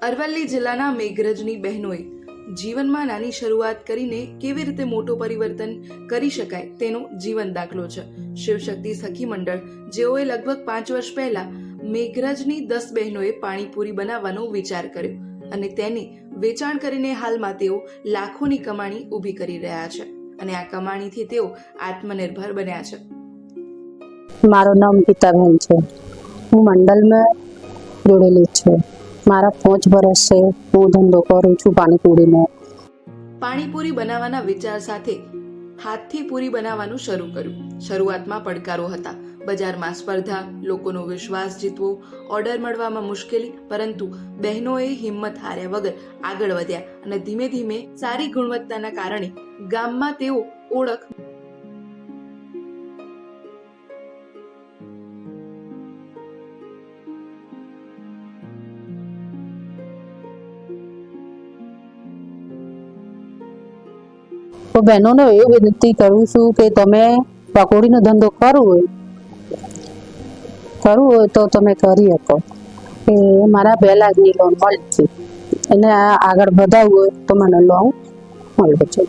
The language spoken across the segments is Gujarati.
અરવલ્લી જિલ્લાના મેઘરજની બહેનોએ જીવનમાં નાની શરૂઆત કરીને કેવી રીતે મોટું પરિવર્તન કરી શકાય તેનો જીવન દાખલો છે. શિવશક્તિ સખી મંડળ જેઓએ લગભગ 5 વર્ષ પહેલા મેઘરજની 10 બહેનોએ પાણીપુરી બનાવવાનો વિચાર કર્યો અને તેને વેચાણ કરીને હાલમાં તેઓ લાખોની કમાણી ઊભી કરી રહ્યા છે અને આ કમાણીથી તેઓ આત્મનિર્ભર બન્યા છે. મારું નામ ગીતાબેન છે. હું મંડળમાં જોડેલી છું. મારા 5 વર્ષ છે હું ધંધો કરું છું પાણીપુરીનો. પાણીપુરી બનાવવાના વિચાર સાથે હાથથી પૂરી બનાવવાનું શરૂ કર્યું. શરૂઆતમાં પડકારો હતા, બજારમાં સ્પર્ધા, લોકોનો વિશ્વાસ જીતવો, ઓર્ડર મળવામાં મુશ્કેલી, પરંતુ બહેનોએ હિંમત હાર્યા વગર આગળ વધ્યા અને ધીમે ધીમે સારી ગુણવત્તાના કારણે ગામમાં તેઓ ઓળખ તો બહેનોને એ વિનંતી કરું છું કે તમે પકોડીનો ધંધો કરવો હોય તો તમે કરી શકો. કે મારા 2 લાખની લોન મળશે એને આગળ વધારવું હોય તો મને લોન મળે છે.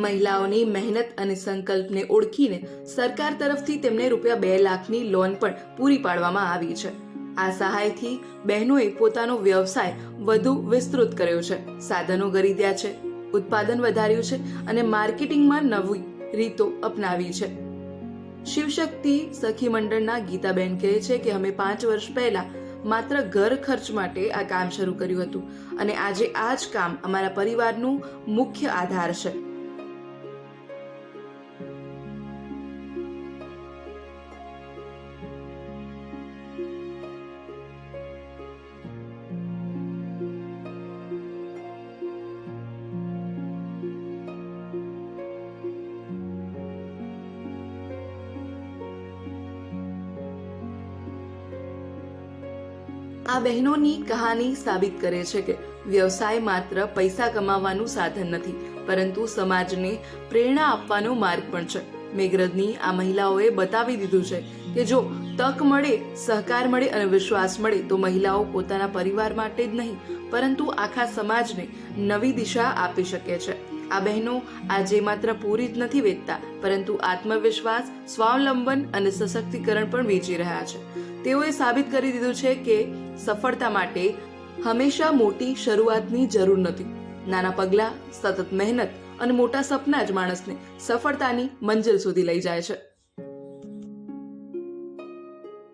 મહિલાઓની મહેનત અને સંકલ્પને ઓળખીને સરકાર તરફથી તેમને ₹2 લાખની લોન પણ પૂરી પાડવામાં આવી છે. આ સહાયથી બહેનોએ પોતાનો વ્યવસાય વધુ વિસ્તૃત કર્યો છે, સાધનો ખરીદ્યા છે, ઉત્પાદન વધાર્યું છે અને માર્કેટિંગમાં નવી રીતો અપનાવી છે. શિવશક્તિ સખી મંડળના ગીતાબેન કહે છે કે અમે 5 વર્ષ પહેલા માત્ર ઘર ખર્ચ માટે આ કામ શરૂ કર્યું હતું અને આજે આ જ કામ અમારા પરિવારનું મુખ્ય આધાર છે. આ બહેનોની કહાની સાબિત કરે છે કે વ્યવસાય માત્ર પૈસા કમાવાનું સાધન નથી, પરંતુ સમાજને પ્રેરણા આપવાનો માર્ગ પણ છે. મેઘરજની આ મહિલાઓએ બતાવી દીધું છે કે જો તક મળે, સહકાર મળે અને વિશ્વાસ મળે તો મહિલાઓ પોતાના પરિવાર માટે જ નહીં પરંતુ આખા સમાજને નવી દિશા આપી શકે છે. આ બહેનો આજે માત્ર પૂરી જ નથી વેચતા, પરંતુ આત્મવિશ્વાસ, સ્વાવલંબન અને સશક્તિકરણ પણ વેચી રહ્યા છે. તેઓએ સાબિત કરી દીધું છે કે સફળતા માટે હંમેશા મોટી શરૂઆતની જરૂર નથી. નાના પગલાં, સતત મહેનત અને મોટા સપના જ માણસને સફળતાની મંજિલ સુધી લઈ જાય છે.